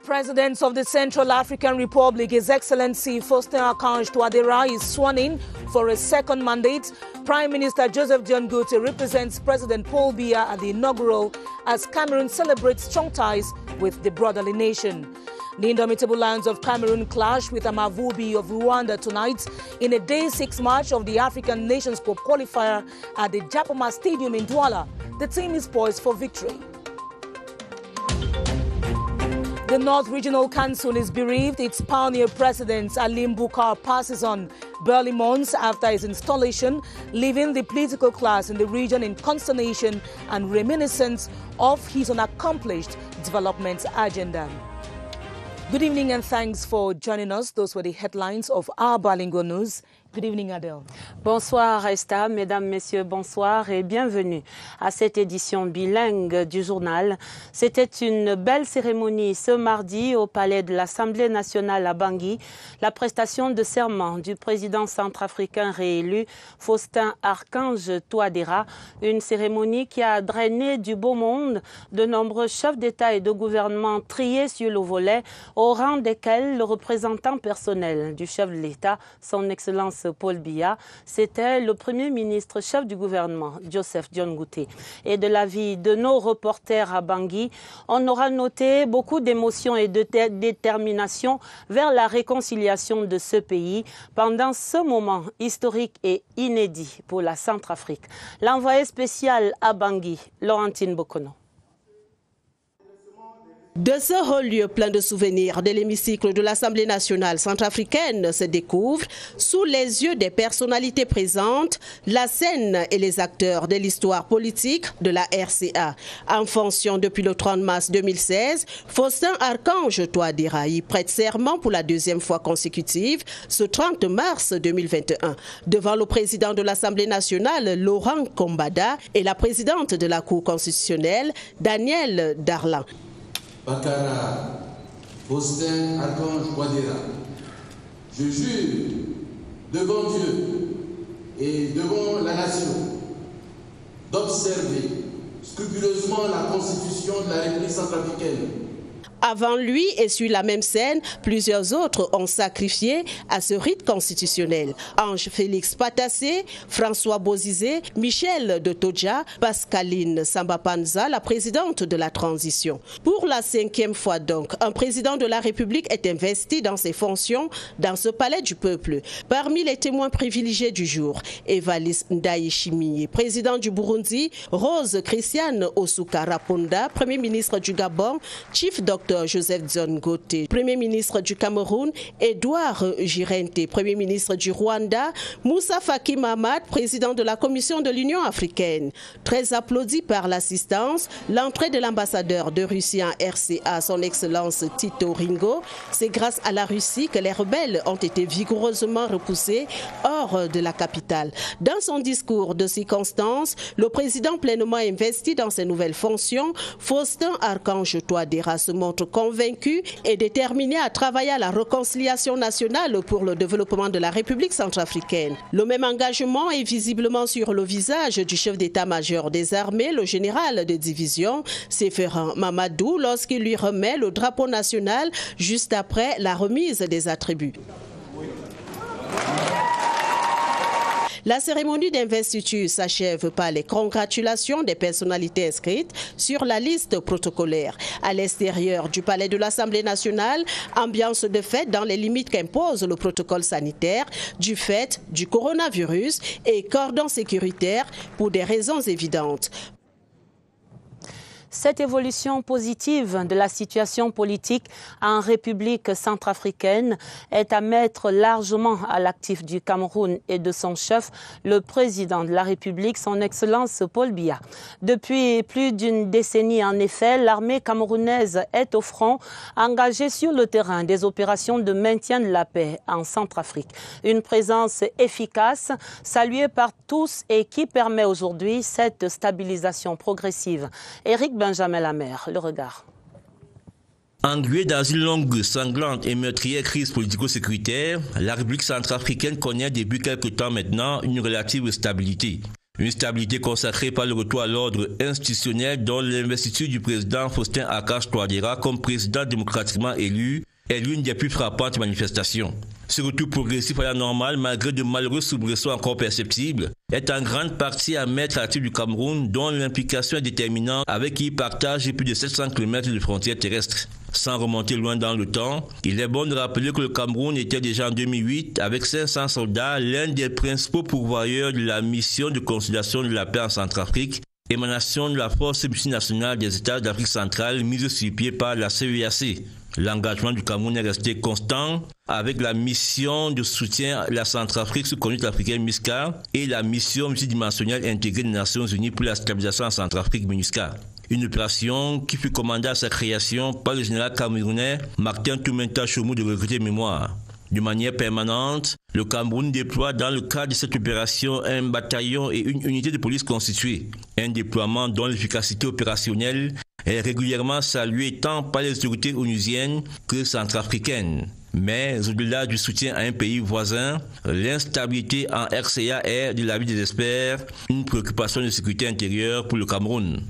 President of the Central African Republic, His Excellency Faustin Archange Touadéra, is sworn in for a second mandate. Prime Minister Joseph John Gote represents President Paul Biya at the inaugural as Cameroon celebrates strong ties with the brotherly nation. The Indomitable Lions of Cameroon clash with Amavubi of Rwanda tonight in a Day 6 match of the African Nations Cup qualifier at the Japoma Stadium in Douala. The team is poised for victory. The North Regional Council is bereaved. Its pioneer president, Alim Bukar, passes on barely months after his installation, leaving the political class in the region in consternation and reminiscence of his unaccomplished development agenda. Good evening and thanks for joining us. Those were the headlines of our bilingual news. Good evening, Adele. Bonsoir, Esther. Mesdames, Messieurs, bonsoir et bienvenue à cette édition bilingue du journal. C'était une belle cérémonie ce mardi au palais de l'Assemblée nationale à Bangui. La prestation de serment du président centrafricain réélu, Faustin Archange Touadéra. Une cérémonie qui a drainé du beau monde de nombreux chefs d'État et de gouvernement triés sur le volet, au rang desquels le représentant personnel du chef de l'État, son Excellence Paul Biya, c'était le Premier ministre chef du gouvernement, Joseph John Gote. Et de l'avis de nos reporters à Bangui, on aura noté beaucoup d'émotions et de détermination vers la réconciliation de ce pays pendant ce moment historique et inédit pour la Centrafrique. L'envoyé spécial à Bangui, Laurentine Bokono. De ce haut lieu plein de souvenirs de l'hémicycle de l'Assemblée nationale centrafricaine se découvre, sous les yeux des personnalités présentes, la scène et les acteurs de l'histoire politique de la RCA. En fonction depuis le 30 mars 2016, Faustin Archange Touadéra y prête serment pour la deuxième fois consécutive, ce 30 mars 2021, devant le président de l'Assemblée nationale, Laurent Kombada, et la présidente de la Cour constitutionnelle, Danielle Darlan. Bakara, Faustin Archange Touadéra, je jure devant Dieu et devant la nation d'observer scrupuleusement la Constitution de la République centrafricaine. Avant lui et sur la même scène, plusieurs autres ont sacrifié à ce rite constitutionnel. Ange Félix Patassé, François Bozizé, Michel de Todja, Pascaline Sambapanza, la présidente de la transition. Pour la 5e fois donc, un président de la République est investi dans ses fonctions dans ce palais du peuple. Parmi les témoins privilégiés du jour, Evalis Ndayishimiye, président du Burundi, Rose Christiane Osuka Raponda, premier ministre du Gabon, Chief Dr Joseph John Gote, Premier ministre du Cameroun, Edouard Girente, Premier ministre du Rwanda, Moussa Faki Mahamat, président de la Commission de l'Union africaine. Très applaudi par l'assistance, l'entrée de l'ambassadeur de Russie en RCA, son Excellence Tito Ringo. C'est grâce à la Russie que les rebelles ont été vigoureusement repoussés hors de la capitale. Dans son discours de circonstance, le président pleinement investi dans ses nouvelles fonctions, Faustin Archange Touadéra se montre convaincu et déterminé à travailler à la réconciliation nationale pour le développement de la République centrafricaine. Le même engagement est visiblement sur le visage du chef d'état-major des armées, le général de division, Séféran Mamadou, lorsqu'il lui remet le drapeau national juste après la remise des attributs. La cérémonie d'investiture s'achève par les congratulations des personnalités inscrites sur la liste protocolaire. À l'extérieur du palais de l'Assemblée nationale, ambiance de fête dans les limites qu'impose le protocole sanitaire du fait du coronavirus et cordon sécuritaire pour des raisons évidentes. Cette évolution positive de la situation politique en République centrafricaine est à mettre largement à l'actif du Cameroun et de son chef, le président de la République, son Excellence Paul Biya. Depuis plus d'une décennie, en effet, l'armée camerounaise est au front, engagée sur le terrain des opérations de maintien de la paix en Centrafrique. Une présence efficace, saluée par tous et qui permet aujourd'hui cette stabilisation progressive. Éric Benjamin Lamère, le regard. Engluée dans une longue, sanglante et meurtrière crise politico-sécuritaire, la République centrafricaine connaît depuis quelque temps maintenant une relative stabilité. Une stabilité consacrée par le retour à l'ordre institutionnel dont l'investiture du président Faustin Archange Touadéra comme président démocratiquement élu est l'une des plus frappantes manifestations. Ce retour progressif à la normale, malgré de malheureux soubresauts encore perceptibles, est en grande partie à mettre à la tête du Cameroun, dont l'implication est déterminante, avec qui il partage plus de 700 km de frontières terrestres. Sans remonter loin dans le temps, il est bon de rappeler que le Cameroun était déjà en 2008, avec 500 soldats, l'un des principaux pourvoyeurs de la mission de consolidation de la paix en Centrafrique, émanation de la force multinationale des États d'Afrique centrale mise sur pied par la CEAC. L'engagement du Cameroun est resté constant avec la mission de soutien à la Centrafrique sous conduite africaine MISCA et la mission multidimensionnelle intégrée des Nations Unies pour la stabilisation en Centrafrique MINUSCA. Une opération qui fut commandée à sa création par le général camerounais Martin Toumenta Chomou de Regretter Mémoire. De manière permanente, le Cameroun déploie dans le cadre de cette opération un bataillon et une unité de police constituée. Un déploiement dont l'efficacité opérationnelle est régulièrement saluée tant par les autorités onusiennes que centrafricaines. Mais au-delà du soutien à un pays voisin, l'instabilité en RCA est, de l'avis des experts, une préoccupation de sécurité intérieure pour le Cameroun.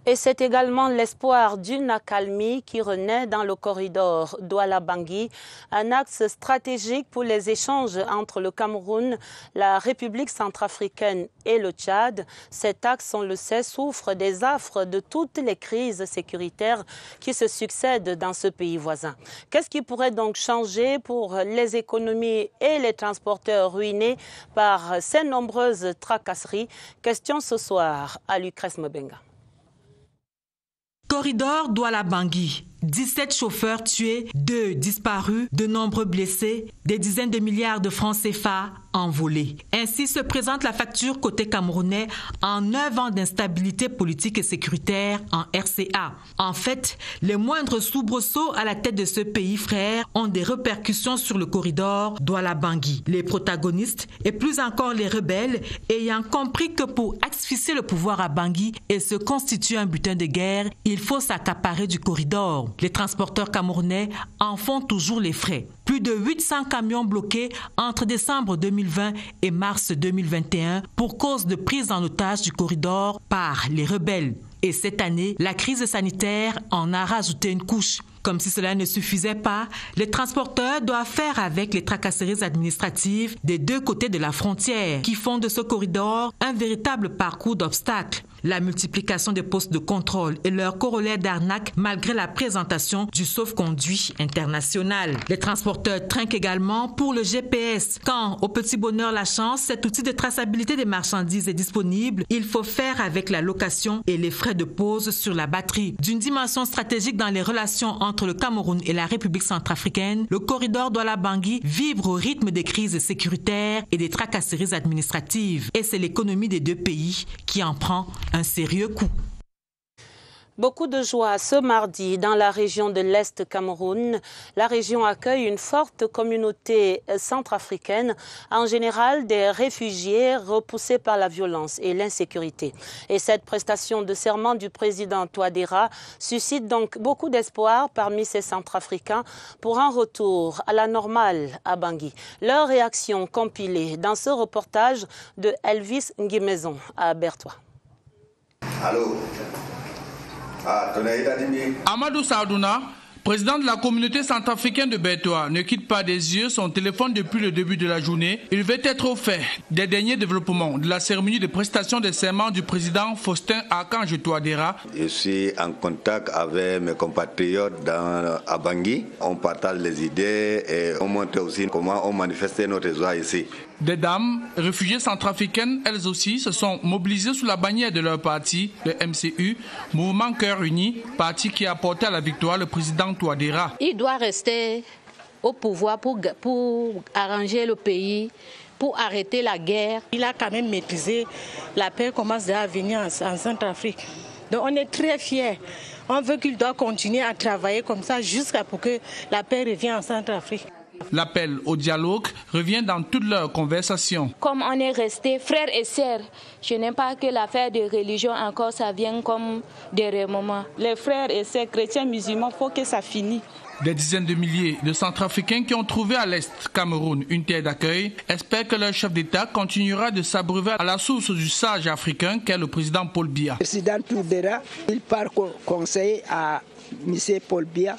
Et c'est également l'espoir d'une accalmie qui renaît dans le corridor Douala-Bangui, un axe stratégique pour les échanges entre le Cameroun, la République centrafricaine et le Tchad. Cet axe, on le sait, souffre des affres de toutes les crises sécuritaires qui se succèdent dans ce pays voisin. Qu'est-ce qui pourrait donc changer pour les économies et les transporteurs ruinés par ces nombreuses tracasseries? Question ce soir à Lucrèce Mobenga. Corridor Douala-Bangui. 17 chauffeurs tués, 2 disparus, de nombreux blessés, des dizaines de milliards de francs CFA envolés. Ainsi se présente la facture côté camerounais en 9 ans d'instabilité politique et sécuritaire en RCA. En fait, les moindres soubresauts à la tête de ce pays frère ont des répercussions sur le corridor Douala-Bangui. Les protagonistes, et plus encore les rebelles, ayant compris que pour asphyxier le pouvoir à Bangui et se constituer un butin de guerre, il faut s'accaparer du corridor. Les transporteurs camerounais en font toujours les frais. Plus de 800 camions bloqués entre décembre 2020 et mars 2021 pour cause de prise en otage du corridor par les rebelles. Et cette année, la crise sanitaire en a rajouté une couche. Comme si cela ne suffisait pas, les transporteurs doivent faire avec les tracasseries administratives des deux côtés de la frontière qui font de ce corridor un véritable parcours d'obstacles. La multiplication des postes de contrôle et leur corollaire d'arnaque malgré la présentation du sauf-conduit international. Les transporteurs trinquent également pour le GPS. Quand, au petit bonheur la chance, cet outil de traçabilité des marchandises est disponible, il faut faire avec la location et les frais de pause sur la batterie. D'une dimension stratégique dans les relations entre le Cameroun et la République centrafricaine, le corridor Douala-Bangui vibre au rythme des crises sécuritaires et des tracasseries administratives. Et c'est l'économie des deux pays qui en prend un sérieux coup. Beaucoup de joie ce mardi dans la région de l'Est Cameroun. La région accueille une forte communauté centrafricaine, en général des réfugiés repoussés par la violence et l'insécurité. Et cette prestation de serment du président Touadéra suscite donc beaucoup d'espoir parmi ces Centrafricains pour un retour à la normale à Bangui. Leur réaction compilée dans ce reportage de Elvis Nguimaison à Bertois. Allô? Amadou Saoudouna, président de la communauté centrafricaine de Bertois, ne quitte pas des yeux son téléphone depuis le début de la journée. Il veut être au fait des derniers développements de la cérémonie de prestation des serments du président Faustin Archange Touadéra. Je suis en contact avec mes compatriotes à Bangui. On partage les idées et on montre aussi comment on manifeste notre joie ici. Des dames réfugiées centrafricaines, elles aussi, se sont mobilisées sous la bannière de leur parti, le MCU, Mouvement Cœur Uni, parti qui a porté à la victoire le président Touadéra. Il doit rester au pouvoir pour arranger le pays, pour arrêter la guerre. Il a quand même maîtrisé. La paix commence à venir en Centrafrique. Donc on est très fiers. On veut qu'il doit continuer à travailler comme ça jusqu'à pour que la paix revienne en Centrafrique. L'appel au dialogue revient dans toutes leurs conversations. Comme on est restés frères et sœurs, je n'aime pas que l'affaire de religion encore, ça vienne comme des moments. Les frères et sœurs chrétiens musulmans, il faut que ça finisse. Des dizaines de milliers de Centrafricains qui ont trouvé à l'Est Cameroun une terre d'accueil espèrent que leur chef d'État continuera de s'abreuver à la source du sage africain qu'est le président Paul Biya. Le président Touadéra, il part conseiller à M. Paul Biya,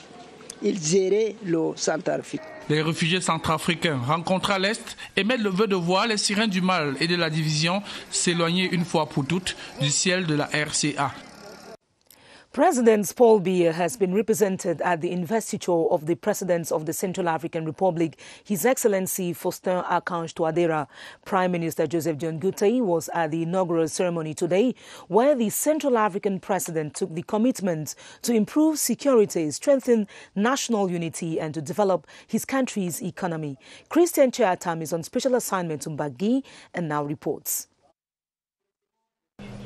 il gérait le Centrafrique. Les réfugiés centrafricains rencontrés à l'Est émettent le vœu de voir les sirènes du mal et de la division s'éloigner une fois pour toutes du ciel de la RCA. President Paul Biya has been represented at the investiture of the President of the Central African Republic, His Excellency Faustin Archange Touadéra. Prime Minister Joseph John Goethe was at the inaugural ceremony today, where the Central African President took the commitment to improve security, strengthen national unity and to develop his country's economy. Christian Chiatam is on special assignment to Bangui and now reports.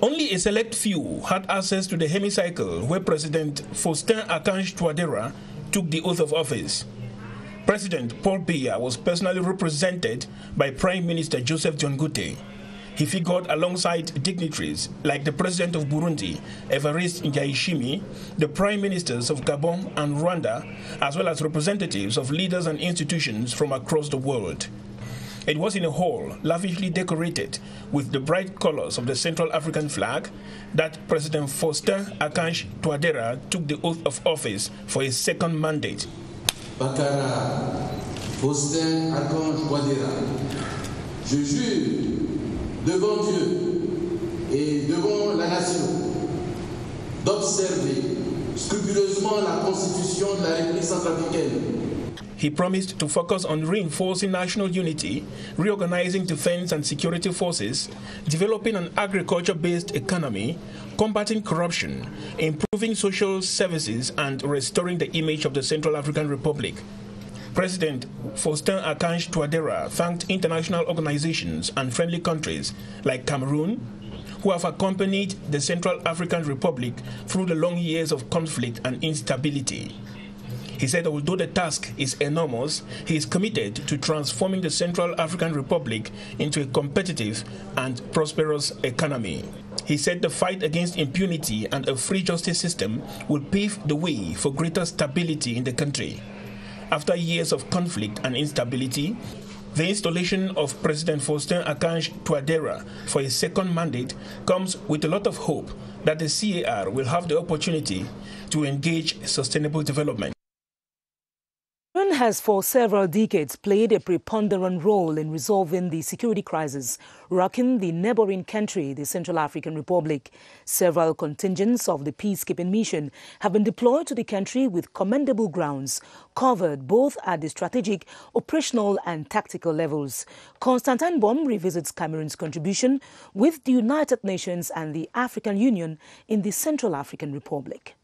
Only a select few had access to the hemicycle where President Faustin Archange Touadéra took the oath of office. President Paul Biya was personally represented by Prime Minister Joseph John Goethe. He figured alongside dignitaries like the President of Burundi, Evariste Ndayishimiye, the Prime Ministers of Gabon and Rwanda, as well as representatives of leaders and institutions from across the world. It was in a hall lavishly decorated with the bright colors of the Central African flag that President Faustin Archange Touadéra took the oath of office for his second mandate. Bakara Faustin Archange Touadéra, je jure devant Dieu et devant la nation d'observer scrupuleusement la Constitution de la République centrafricaine. He promised to focus on reinforcing national unity, reorganizing defense and security forces, developing an agriculture-based economy, combating corruption, improving social services, and restoring the image of the Central African Republic. President Faustin Archange Touadéra thanked international organizations and friendly countries like Cameroon, who have accompanied the Central African Republic through the long years of conflict and instability. He said although the task is enormous, he is committed to transforming the Central African Republic into a competitive and prosperous economy. He said the fight against impunity and a free justice system will pave the way for greater stability in the country. After years of conflict and instability, the installation of President Faustin Archange Touadéra for his second mandate comes with a lot of hope that the CAR will have the opportunity to engage sustainable development. Has for several decades played a preponderant role in resolving the security crisis rocking the neighboring country, the Central African Republic. Several contingents of the peacekeeping mission have been deployed to the country with commendable grounds covered both at the strategic, operational and tactical levels. Constantine Bom revisits Cameroon's contribution with the United Nations and the African Union in the Central African Republic.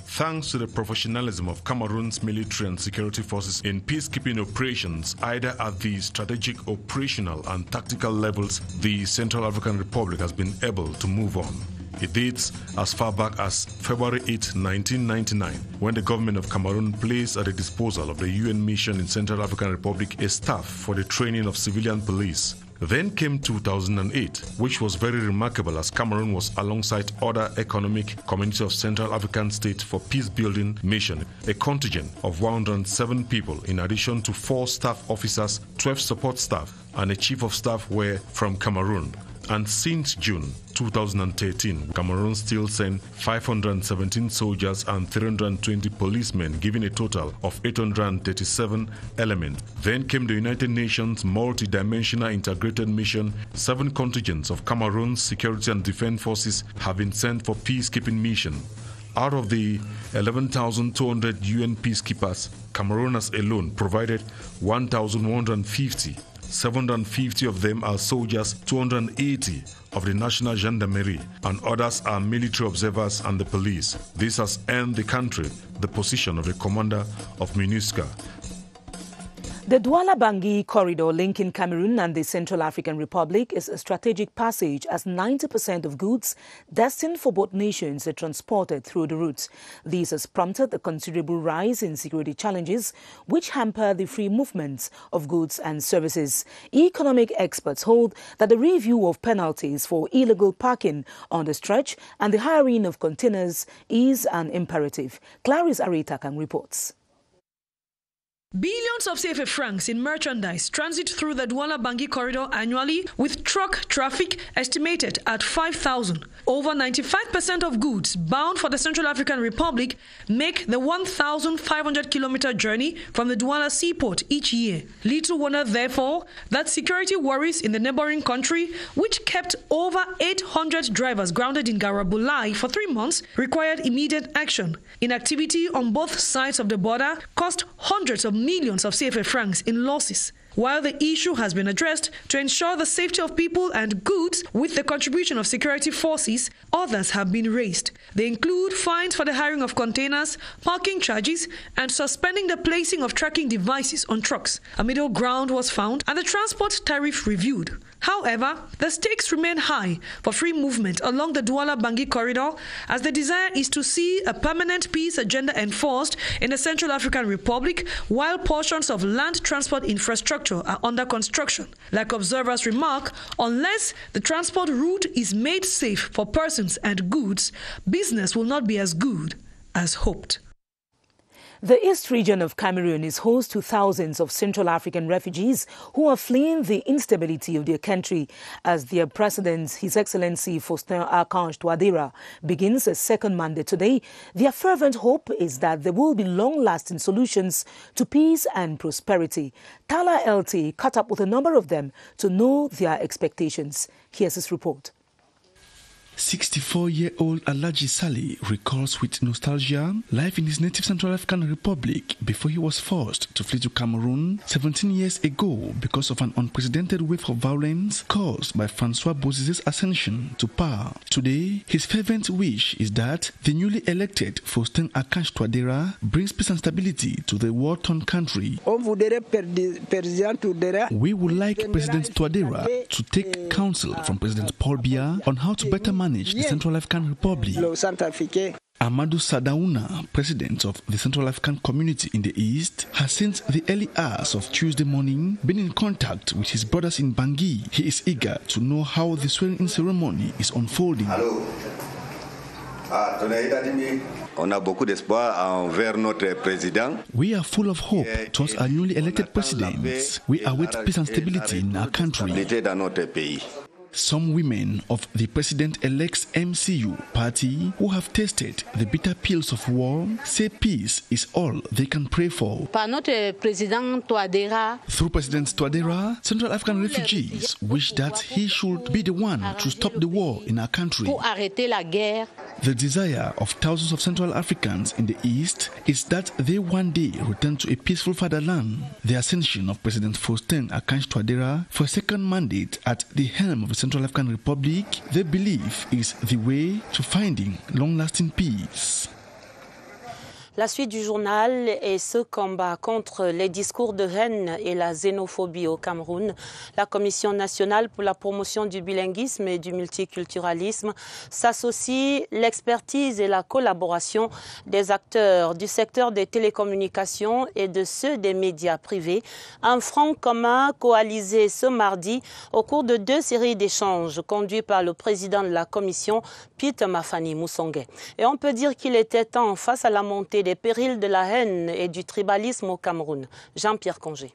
Thanks to the professionalism of Cameroon's military and security forces in peacekeeping operations, either at the strategic, operational and tactical levels, the Central African Republic has been able to move on. It dates as far back as February 8, 1999, when the government of Cameroon placed at the disposal of the UN mission in Central African Republic a staff for the training of civilian police. Then came 2008, which was very remarkable as Cameroon was alongside other economic community of Central African states for peace-building mission, a contingent of 107 people in addition to 4 staff officers, 12 support staff and a chief of staff were from Cameroon. And since June 2013, Cameroon still sent 517 soldiers and 320 policemen, giving a total of 837 elements. Then came the United Nations multi-dimensional integrated mission. 7 contingents of Cameroon's security and defense forces have been sent for peacekeeping mission. Out of the 11,200 UN peacekeepers, Cameroon has alone provided 1,150. 750 of them are soldiers, 280 of the National Gendarmerie, and others are military observers and the police. This has earned the country the position of the commander of MINUSCA. The Douala-Bangui corridor linking Cameroon and the Central African Republic is a strategic passage as 90% of goods destined for both nations are transported through the route. This has prompted a considerable rise in security challenges which hamper the free movement of goods and services. Economic experts hold that the review of penalties for illegal parking on the stretch and the hiring of containers is an imperative. Clarice Aritakan reports. Billions of CFA francs in merchandise transit through the Douala-Bangui corridor annually, with truck traffic estimated at 5,000. Over 95% of goods bound for the Central African Republic make the 1,500-kilometer journey from the Douala seaport each year. Little wonder, therefore, that security worries in the neighboring country, which kept over 800 drivers grounded in Garabulai for 3 months, required immediate action. Inactivity on both sides of the border cost hundreds of millions of CFA francs in losses. While the issue has been addressed to ensure the safety of people and goods with the contribution of security forces, others have been raised. They include fines for the hiring of containers, parking charges, and suspending the placing of tracking devices on trucks. A middle ground was found and the transport tariff reviewed. However, the stakes remain high for free movement along the Douala-Bangui corridor, as the desire is to see a permanent peace agenda enforced in the Central African Republic, while portions of land transport infrastructure are under construction. Like observers remark, unless the transport route is made safe for persons and goods, business will not be as good as hoped. The East region of Cameroon is host to thousands of Central African refugees who are fleeing the instability of their country as their president, His Excellency Faustin Archange Touadéra, begins a second mandate today. Their fervent hope is that there will be long-lasting solutions to peace and prosperity. Tala LT caught up with a number of them to know their expectations. Here's his report. 64-year-old Alaji Sali recalls with nostalgia life in his native Central African Republic before he was forced to flee to Cameroon 17 years ago because of an unprecedented wave of violence caused by Francois Bozizé's ascension to power. Today, his fervent wish is that the newly elected Faustin Archange Touadéra brings peace and stability to the war-torn country. We would like President Touadéra to take counsel from President Paul Biya on how to better manage the Central African Republic. Amadou Sadaouna, president of the Central African Community in the East, has since the early hours of Tuesday morning been in contact with his brothers in Bangui. He is eager to know how the swearing-in ceremony is unfolding. We are full of hope towards our newly elected president. We await peace and stability in our country. Some women of the President-elect's MCU party who have tasted the bitter pills of war say peace is all they can pray for. Through President Touadéra, Central African refugees wish that he should be the one to stop the war in our country. The desire of thousands of Central Africans in the East is that they one day return to a peaceful fatherland. The ascension of President Faustin Archange Touadéra for a second mandate at the helm of the Central African Republic, they believe, is the way to finding long-lasting peace. La suite du journal est ce combat contre les discours de haine et la xénophobie au Cameroun. La Commission nationale pour la promotion du bilinguisme et du multiculturalisme s'associe l'expertise et la collaboration des acteurs du secteur des télécommunications et de ceux des médias privés. Un front commun coalisé ce mardi au cours de 2 séries d'échanges conduits par le président de la Commission, Peter Mafani Moussongué. Et on peut dire qu'il était temps face à la montée des périls de la haine et du tribalisme au Cameroun. Jean-Pierre Congé.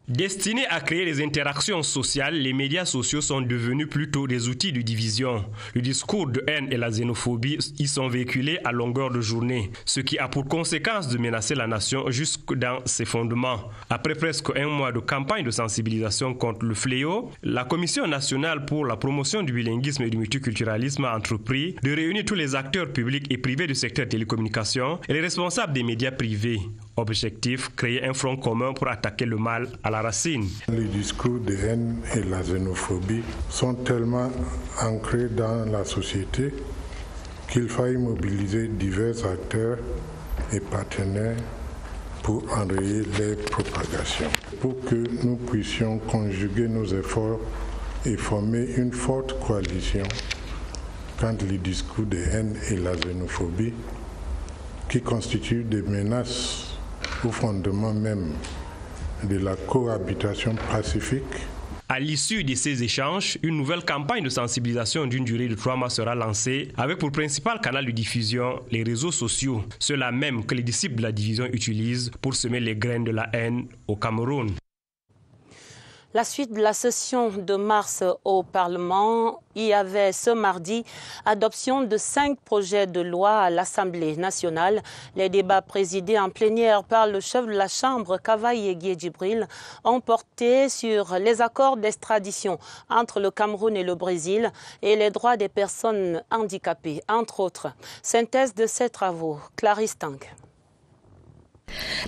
Destinés à créer des interactions sociales, les médias sociaux sont devenus plutôt des outils de division. Le discours de haine et la xénophobie y sont véhiculés à longueur de journée, ce qui a pour conséquence de menacer la nation jusque dans ses fondements. Après presque 1 mois de campagne de sensibilisation contre le fléau, la Commission nationale pour la promotion du bilinguisme et du multiculturalisme a entrepris de réunir tous les acteurs publics et privés du secteur des télécommunications et les responsables des médias privés. Objectif, créer un front commun pour attaquer le mal à la racine. Les discours de haine et la xénophobie sont tellement ancrés dans la société qu'il faille mobiliser divers acteurs et partenaires pour enrayer les propagations. Pour que nous puissions conjuguer nos efforts et former une forte coalition contre les discours de haine et la xénophobie qui constituent des menaces au fondement même de la cohabitation pacifique. À l'issue de ces échanges, une nouvelle campagne de sensibilisation d'une durée de 3 mois sera lancée avec pour principal canal de diffusion les réseaux sociaux, ceux-là même que les disciples de la division utilisent pour semer les graines de la haine au Cameroun. La suite de la session de mars au Parlement, il y avait ce mardi adoption de 5 projets de loi à l'Assemblée nationale. Les débats présidés en plénière par le chef de la Chambre, Kavaye Djibril, ont porté sur les accords d'extradition entre le Cameroun et le Brésil et les droits des personnes handicapées, entre autres. Synthèse de ces travaux, Clarisse Tang.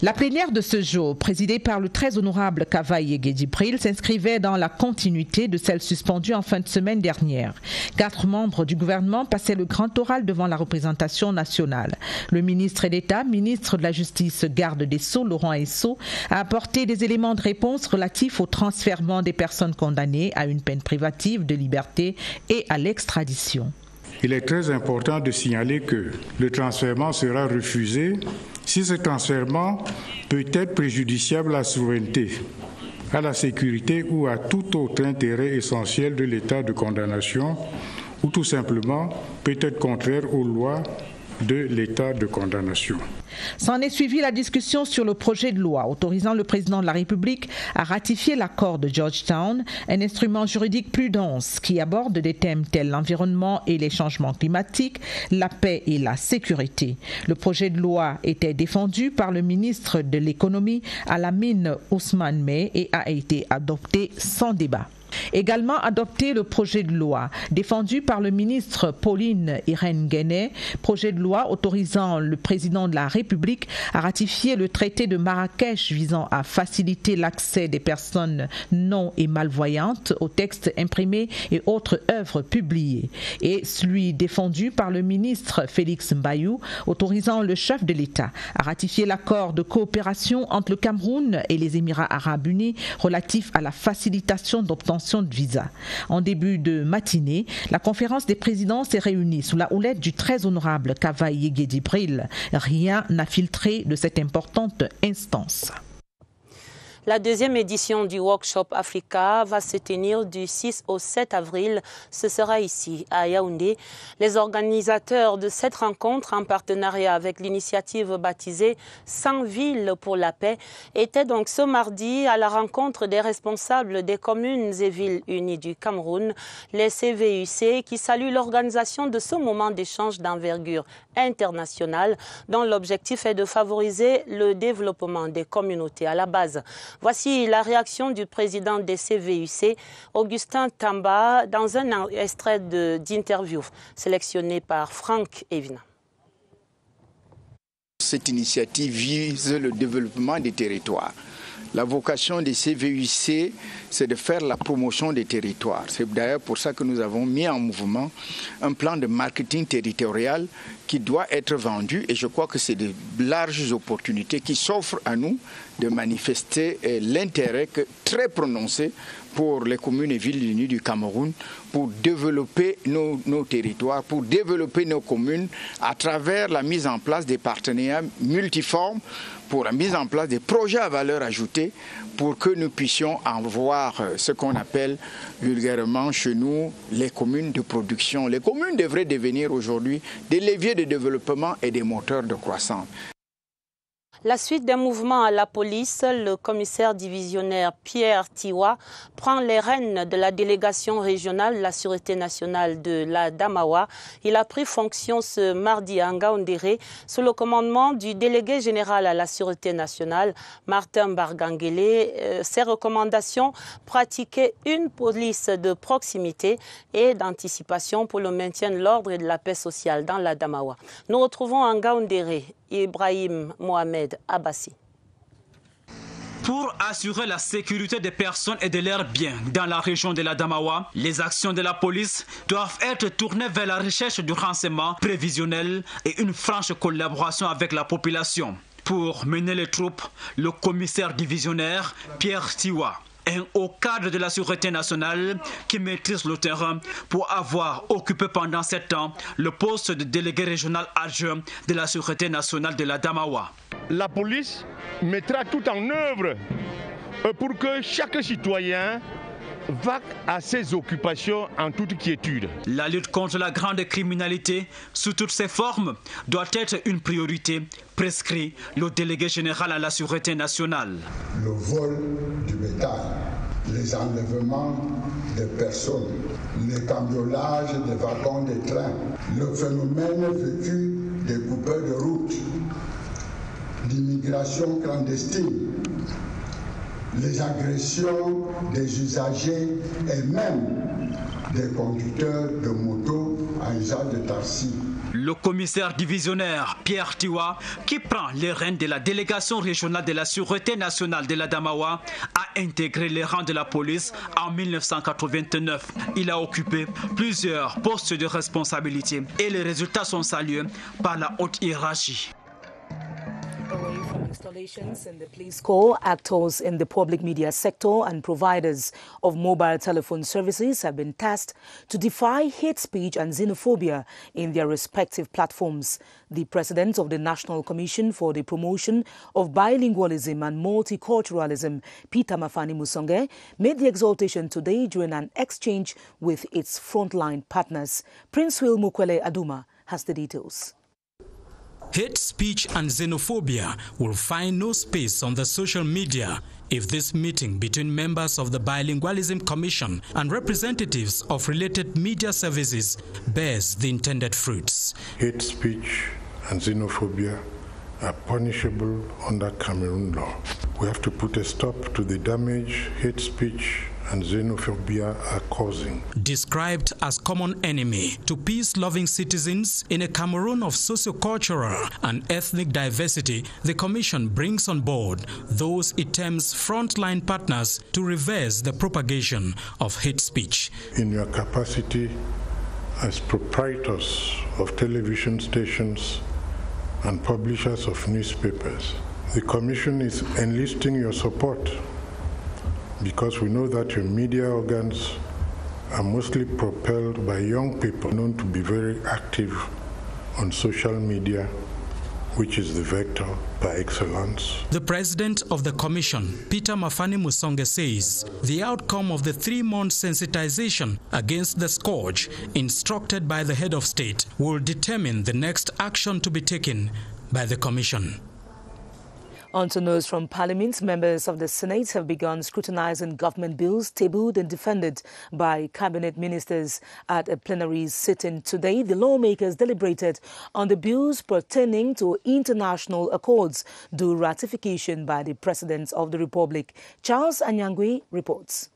La plénière de ce jour, présidée par le très honorable Kavaye Djibril, s'inscrivait dans la continuité de celle suspendue en fin de semaine dernière. 4 membres du gouvernement passaient le grand oral devant la représentation nationale. Le ministre d'État, ministre de la Justice, garde des Sceaux, Laurent Esso, a apporté des éléments de réponse relatifs au transfèrement des personnes condamnées à une peine privative de liberté et à l'extradition. Il est très important de signaler que le transfèrement sera refusé si ce transfèrement peut être préjudiciable à la souveraineté, à la sécurité ou à tout autre intérêt essentiel de l'état de condamnation ou tout simplement peut être contraire aux lois de l'état de condamnation. S'en est suivi la discussion sur le projet de loi autorisant le président de la République à ratifier l'accord de Georgetown, un instrument juridique plus dense qui aborde des thèmes tels l'environnement et les changements climatiques, la paix et la sécurité. Le projet de loi était défendu par le ministre de l'économie Alamine Ousmane May et a été adopté sans débat. Également adopté le projet de loi défendu par le ministre Pauline Irène Guéné, projet de loi autorisant le président de la République à ratifier le traité de Marrakech visant à faciliter l'accès des personnes non et malvoyantes aux textes imprimés et autres œuvres publiées, et celui défendu par le ministre Félix Mbayou autorisant le chef de l'État à ratifier l'accord de coopération entre le Cameroun et les Émirats arabes unis relatif à la facilitation d'obtention de visa. En début de matinée, la conférence des présidents s'est réunie sous la houlette du très honorable Kavaye Djibril. Rien n'a filtré de cette importante instance. La deuxième édition du Workshop Africa va se tenir du 6 au 7 avril. Ce sera ici, à Yaoundé. Les organisateurs de cette rencontre, en partenariat avec l'initiative baptisée 100 villes pour la paix, étaient donc ce mardi à la rencontre des responsables des communes et villes unies du Cameroun, les CVUC, qui saluent l'organisation de ce moment d'échange d'envergure internationale, dont l'objectif est de favoriser le développement des communautés à la base. Voici la réaction du président des CVUC, Augustin Tamba, dans un extrait d'interview sélectionné par Franck Evina. Cette initiative vise le développement des territoires. La vocation des CVUC, c'est de faire la promotion des territoires. C'est d'ailleurs pour ça que nous avons mis en mouvement un plan de marketing territorial qui doit être vendu, et je crois que c'est de larges opportunités qui s'offrent à nous de manifester l'intérêt très prononcé pour les communes et villes unies du Cameroun pour développer nos territoires, pour développer nos communes à travers la mise en place des partenariats multiformes, pour la mise en place des projets à valeur ajoutée, pour que nous puissions avoir ce qu'on appelle vulgairement chez nous les communes de production. Les communes devraient devenir aujourd'hui des leviers de développement et des moteurs de croissance. La suite des mouvements à la police, le commissaire divisionnaire Pierre Tiwa prend les rênes de la délégation régionale de la Sûreté nationale de la Damawa. Il a pris fonction ce mardi à Ngaoundéré sous le commandement du délégué général à la Sûreté nationale, Martin Barganguélé. Ses recommandations, pratiquer une police de proximité et d'anticipation pour le maintien de l'ordre et de la paix sociale dans la Damawa. Nous retrouvons à Ngaoundéré Ibrahim Mohamed Abbassi. Pour assurer la sécurité des personnes et de leurs biens dans la région de la Damawa, les actions de la police doivent être tournées vers la recherche du renseignement prévisionnel et une franche collaboration avec la population. Pour mener les troupes, le commissaire divisionnaire Pierre Tiwa, un haut cadre de la Sûreté nationale qui maîtrise le terrain pour avoir occupé pendant 7 ans le poste de délégué régional adjoint de la Sûreté nationale de la Damawa. La police mettra tout en œuvre pour que chaque citoyen vaque à ses occupations en toute quiétude. La lutte contre la grande criminalité, sous toutes ses formes, doit être une priorité, prescrit le délégué général à la Sûreté nationale. Le vol du bétail, les enlèvements des personnes, les cambriolages des wagons de train, le phénomène vécu des coupeurs de route, l'immigration clandestine, les agressions des usagers et même des conducteurs de motos à usage de taxi. Le commissaire divisionnaire Pierre Tiwa, qui prend les rênes de la délégation régionale de la Sûreté nationale de la Damawa, a intégré les rangs de la police en 1989. Il a occupé plusieurs postes de responsabilité et les résultats sont salués par la haute hiérarchie. Installations in the police corps, actors in the public media sector and providers of mobile telephone services have been tasked to defy hate speech and xenophobia in their respective platforms. The president of the National Commission for the Promotion of Bilingualism and Multiculturalism, Peter Mafani Musonge, made the exaltation today during an exchange with its frontline partners. Prince Will Mukwele Aduma has the details. Hate speech and xenophobia will find no space on the social media if this meeting between members of the Bilingualism Commission and representatives of related media services bears the intended fruits. Hate speech and xenophobia are punishable under Cameroon law. We have to put a stop to the damage hate speech and xenophobia are causing. Described as common enemy to peace-loving citizens in a Cameroon of socio-cultural and ethnic diversity, the Commission brings on board those it terms frontline partners to reverse the propagation of hate speech. In your capacity as proprietors of television stations and publishers of newspapers, the Commission is enlisting your support because we know that your media organs are mostly propelled by young people known to be very active on social media, which is the vector par excellence. The president of the commission, Peter Mafani Musonge, says the outcome of the 3-month sensitization against the scourge instructed by the head of state will determine the next action to be taken by the commission. On to news from Parliament, members of the Senate have begun scrutinizing government bills tabled and defended by cabinet ministers at a plenary sitting today. The lawmakers deliberated on the bills pertaining to international accords due ratification by the President of the Republic. Charles Anyangwe reports.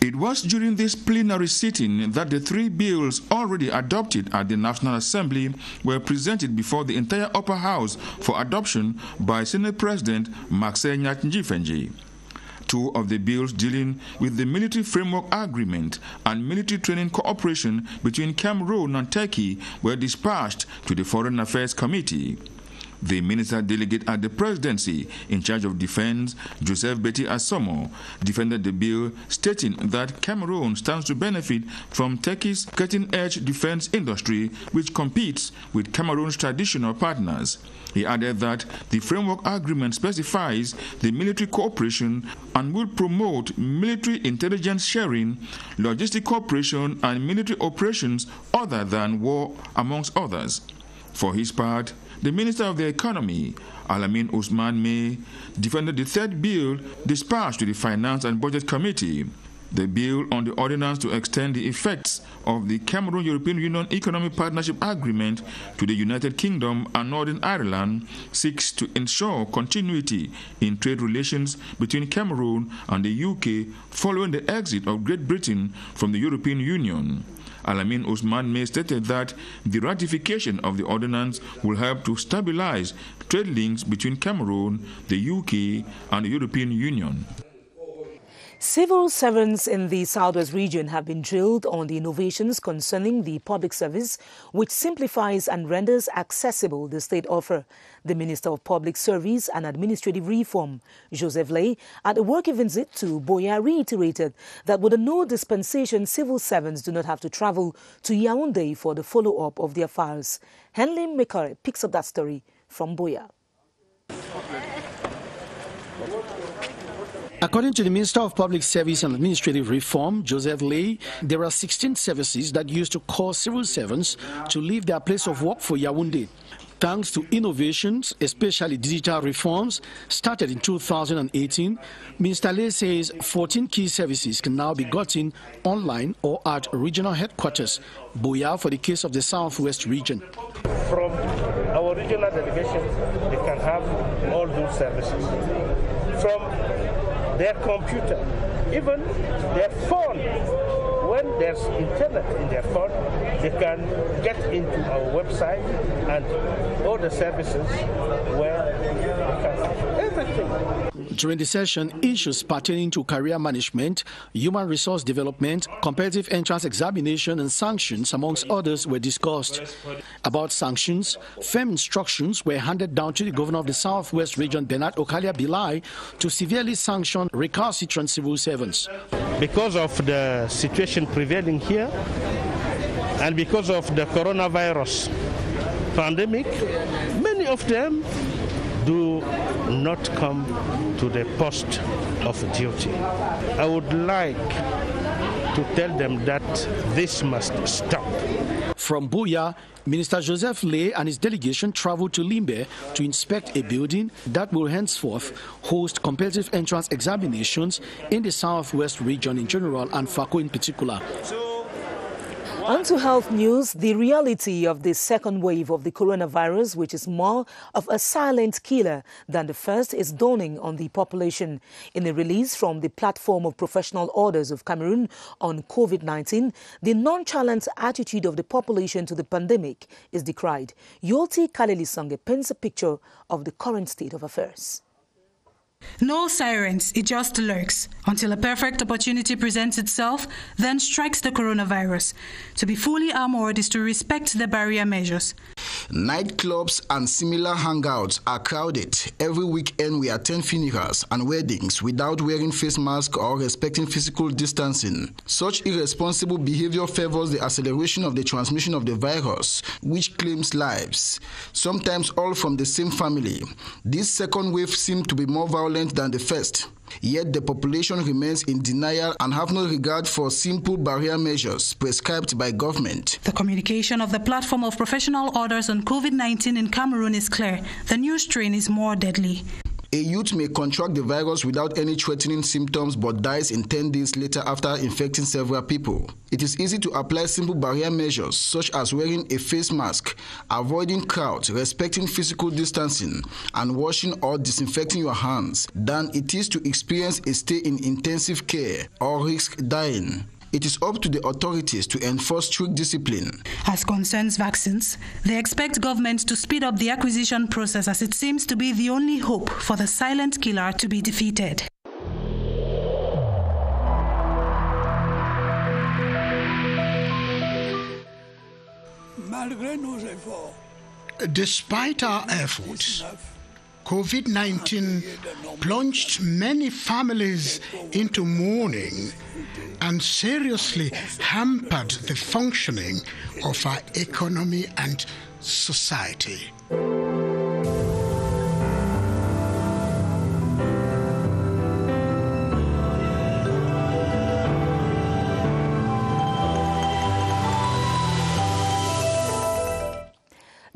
It was during this plenary sitting that the 3 bills already adopted at the National Assembly were presented before the entire upper house for adoption by Senate President Maxey Nyat-Njifenji. 2 of the bills dealing with the Military Framework Agreement and military training cooperation between Cameroon and Turkey were dispatched to the Foreign Affairs Committee. The minister delegate at the presidency in charge of defense, Joseph Betty Asomo, defended the bill, stating that Cameroon stands to benefit from Turkey's cutting-edge defense industry, which competes with Cameroon's traditional partners. He added that the framework agreement specifies the military cooperation and will promote military intelligence sharing, logistic cooperation, and military operations other than war, amongst others. For his part, the Minister of the Economy, Alamin Ousmane May, defended the 3rd bill dispatched to the Finance and Budget Committee. The bill on the ordinance to extend the effects of the Cameroon-European Union Economic Partnership Agreement to the United Kingdom and Northern Ireland seeks to ensure continuity in trade relations between Cameroon and the UK following the exit of Great Britain from the European Union. Alamin Ousmane May stated that the ratification of the ordinance will help to stabilize trade links between Cameroon, the UK, and the European Union. Civil servants in the Southwest region have been drilled on the innovations concerning the public service, which simplifies and renders accessible the state offer. The Minister of Public Service and Administrative Reform, Joseph Lay, at a working visit to Buea, reiterated that with a no dispensation, civil servants do not have to travel to Yaoundé for the follow-up of their files. Henley Mekare picks up that story from Buea. According to the Minister of Public Service and Administrative Reform, Joseph Lay, there are 16 services that used to cause civil servants to leave their place of work for Yaoundé. Thanks to innovations, especially digital reforms, started in 2018, Minister Lay says 14 key services can now be gotten online or at regional headquarters, Buea for the case of the Southwest region. From our regional delegation, they can have all those services. From their computer, even their phone. When there's internet in their phone, they can get into our website and all the services where they can have everything. During the session, issues pertaining to career management, human resource development, competitive entrance examination and sanctions, amongst others, were discussed. About sanctions, firm instructions were handed down to the governor of the Southwest region, Bernard Okalia Bilai, to severely sanction recalcitrant civil servants. Because of the situation prevailing here and because of the coronavirus pandemic, many of them do not come to the post of duty. I would like to tell them that this must stop. From Buea, Minister Joseph Lay and his delegation traveled to Limbe to inspect a building that will henceforth host competitive entrance examinations in the Southwest region in general and Fako in particular. On to health news, the reality of the second wave of the coronavirus, which is more of a silent killer than the first, is dawning on the population. In a release from the Platform of Professional Orders of Cameroon on COVID-19, the nonchalant attitude of the population to the pandemic is decried. Yolti Kalelisange paints a picture of the current state of affairs. No sirens, it just lurks until a perfect opportunity presents itself, then strikes the coronavirus. To be fully armored is to respect the barrier measures. Nightclubs and similar hangouts are crowded. Every weekend we attend funerals and weddings without wearing face masks or respecting physical distancing. Such irresponsible behavior favors the acceleration of the transmission of the virus, which claims lives, sometimes all from the same family. This second wave seemed to be more violent than the first. Yet the population remains in denial and have no regard for simple barrier measures prescribed by government. The communication of the Platform of Professional Orders on COVID-19 in Cameroon is clear. The new strain is more deadly. A youth may contract the virus without any threatening symptoms but dies in 10 days later after infecting several people. It is easy to apply simple barrier measures such as wearing a face mask, avoiding crowds, respecting physical distancing, and washing or disinfecting your hands than it is to experience a stay in intensive care or risk dying. It is up to the authorities to enforce strict discipline. As concerns vaccines, they expect government to speed up the acquisition process as it seems to be the only hope for the silent killer to be defeated. Despite our efforts, COVID-19 plunged many families into mourning and seriously hampered the functioning of our economy and society.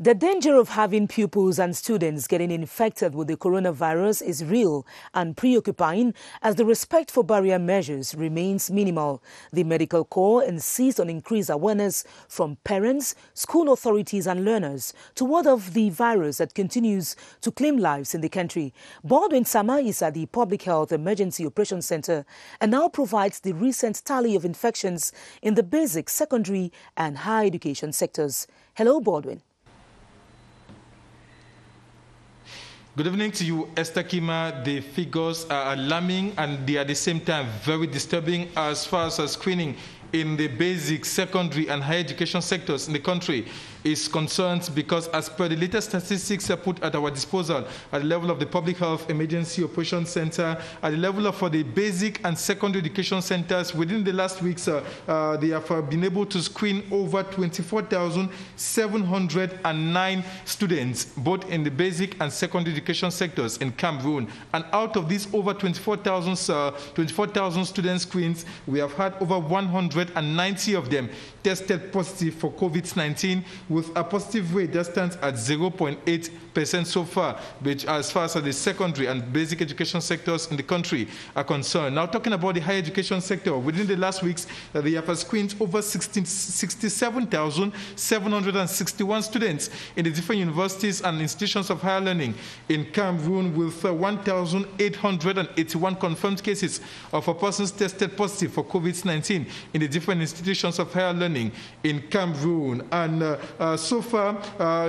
The danger of having pupils and students getting infected with the coronavirus is real and preoccupying as the respect for barrier measures remains minimal. The Medical Corps insists on increased awareness from parents, school authorities and learners to ward off the virus that continues to claim lives in the country. Baldwin Sama is at the Public Health Emergency Operations Center and now provides the recent tally of infections in the basic, secondary and higher education sectors. Hello, Baldwin. Good evening to you, Esther Kima. The figures are alarming and they are at the same time very disturbing as far as screening in the basic, secondary and higher education sectors in the country is concerned, because as per the latest statistics put at our disposal at the level of the Public Health Emergency Operations Center, at the level of the basic and secondary education centers, within the last weeks, they have been able to screen over 24,709 students, both in the basic and secondary education sectors in Cameroon. And out of these over 24,000 student screens, we have had over 190 of them tested positive for COVID-19, with a positive rate that stands at 0.8% so far, which as far as the secondary and basic education sectors in the country are concerned. Now, talking about the higher education sector, within the last weeks, they have screened over 67,761 students in the different universities and institutions of higher learning in Cameroon, with 1,881 confirmed cases of persons tested positive for COVID-19 in the different institutions of higher learning in Cameroon. And so far,